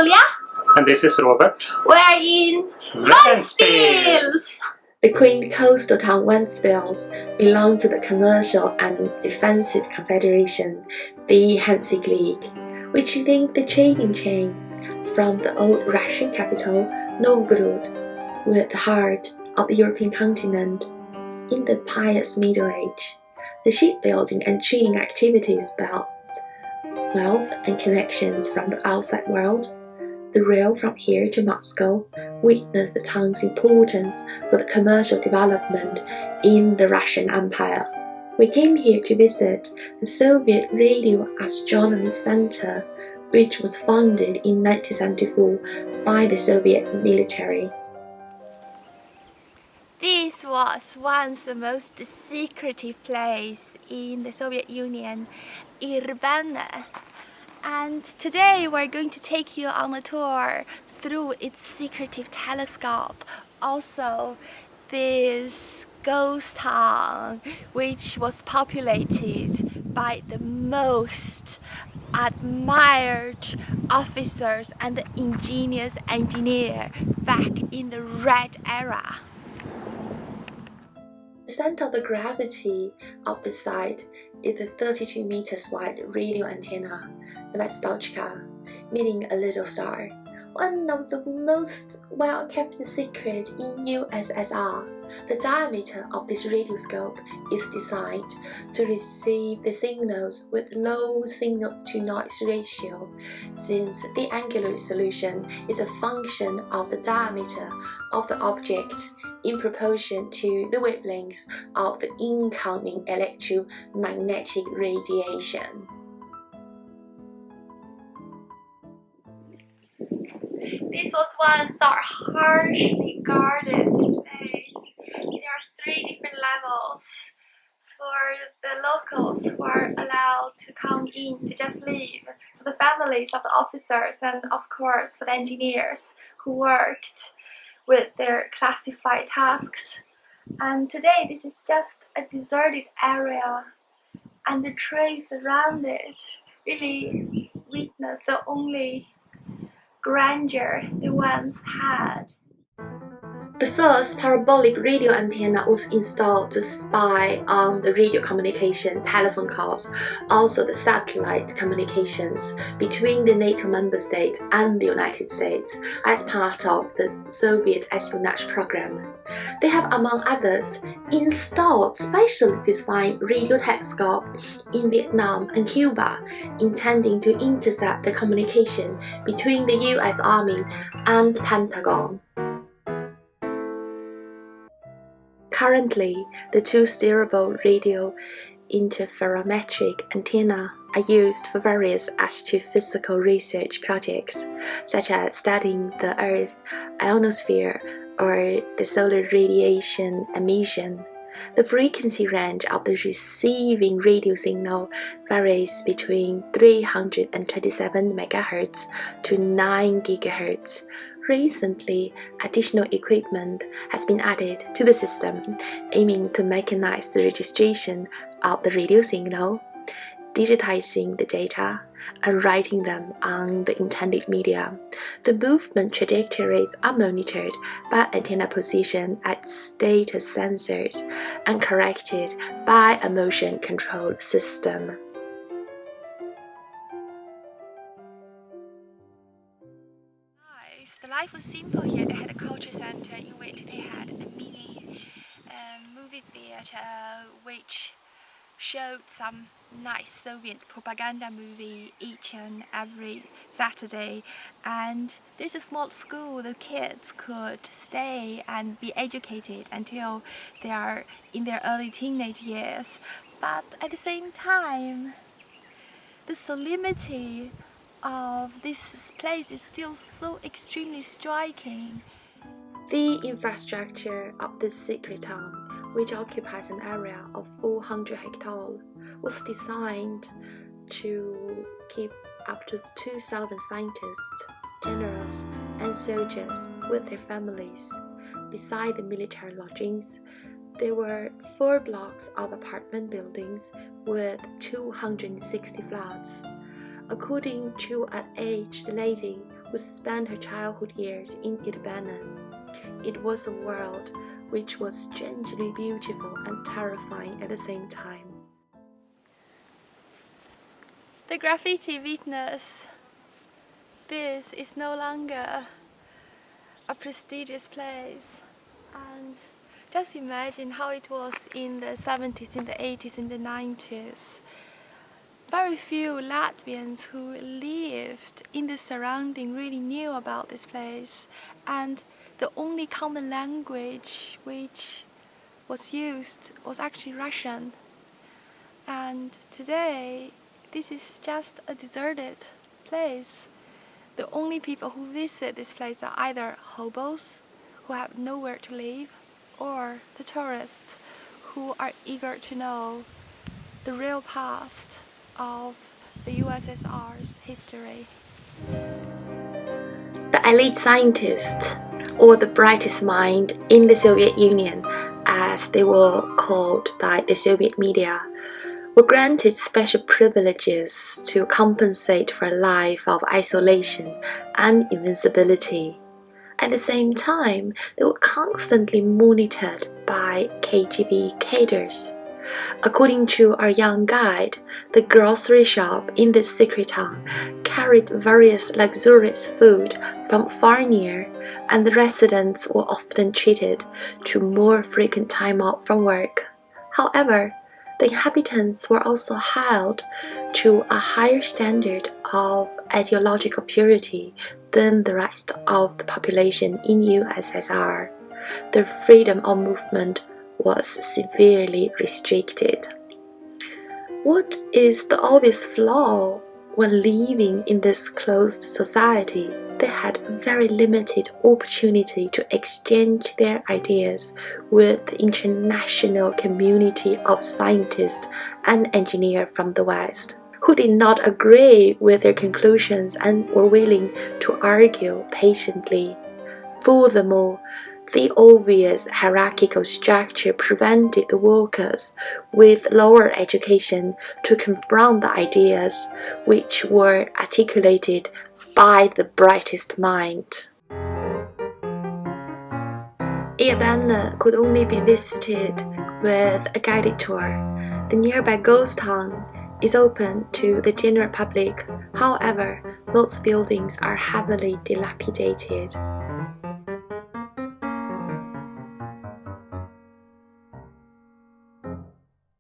Julia. And this is Robert. We're in Ventspils. The quaint coastal town Ventspils belonged to the commercial and defensive confederation, the Hanseatic League, which linked the trading chain from the old Russian capital, Novgorod, with the heart of the European continent. In the pious Middle Age, the shipbuilding and trading activities built wealth and connections from the outside world. The rail from here to Moscow witnessed the town's importance for the commercial development in the Russian Empire. We came here to visit the Soviet Radio Astronomy Center, which was founded in 1974 by the Soviet military. This was once the most secretive place in the Soviet Union, Irbene. And today we're going to take you on a tour through its secretive telescope. Also, this ghost town, which was populated by the most admired officers and the ingenious engineer back in the Red Era. The center of the gravity of the site is the 32 meters wide radio antenna, the Vestochka, meaning a little star, one of the most well-kept secrets in USSR. The diameter of this radioscope is designed to receive the signals with low signal-to-noise ratio, since the angular resolution is a function of the diameter of the object in proportion to the wavelength of the incoming electromagnetic radiation. This was once our harshly guarded place. There are 3 different levels for the locals who are allowed to come in to just live, for the families of the officers, and of course for the engineers who worked with their classified tasks. And today this is just a deserted area, and the trees around it really witness the only grandeur they once had. The first parabolic radio antenna was installed to spy on the radio communication, telephone calls, also the satellite communications between the NATO member states and the United States as part of the Soviet espionage program. They have, among others, installed specially designed radio telescope in Vietnam and Cuba, intending to intercept the communication between the US Army and the Pentagon. Currently, the 2 steerable radio interferometric antennae are used for various astrophysical research projects, such as studying the Earth's ionosphere or the solar radiation emission. The frequency range of the receiving radio signal varies between 327 MHz to 9 GHz. Recently, additional equipment has been added to the system, aiming to mechanize the registration of the radio signal, digitizing the data, and writing them on the intended media. The movement trajectories are monitored by antenna position at status sensors and corrected by a motion control system. The life was simple here. They had a culture center in which they had a mini movie theater which showed some nice Soviet propaganda movie each and every Saturday, and there's a small school the kids could stay and be educated until they are in their early teenage years. But at the same time, the solemnity of this place is still so extremely striking. The infrastructure of this secret town, which occupies an area of 400 hectares, was designed to keep up to 2,000 scientists, generals, and soldiers with their families. Beside the military lodgings, there were 4 blocks of apartment buildings with 260 flats. According to an aged lady who spent her childhood years in Irbene. It was a world which was strangely beautiful and terrifying at the same time. The graffiti witness. This is no longer a prestigious place, and just imagine how it was in the 70s, in the 80s, in the 90s. Very few Latvians who lived in the surrounding really knew about this place, and the only common language which was used was actually Russian. And today, this is just a deserted place. The only people who visit this place are either hobos, who have nowhere to live, or the tourists who are eager to know the real past of the USSR's history. The elite scientists, or the brightest mind in the Soviet Union, as they were called by the Soviet media, were granted special privileges to compensate for a life of isolation and invincibility. At the same time, they were constantly monitored by KGB cadres. According to our young guide, the grocery shop in this secret town carried various luxurious food from far near, and the residents were often treated to more frequent time out from work. However, the inhabitants were also held to a higher standard of ideological purity than the rest of the population in USSR. Their freedom of movement was severely restricted. What is the obvious flaw when living in this closed society? They had very limited opportunity to exchange their ideas with the international community of scientists and engineers from the West, who did not agree with their conclusions and were willing to argue patiently. Furthermore, the obvious hierarchical structure prevented the workers with lower education to confront the ideas which were articulated by the brightest mind. Irbene could only be visited with a guided tour. The nearby ghost town is open to the general public. However, most buildings are heavily dilapidated.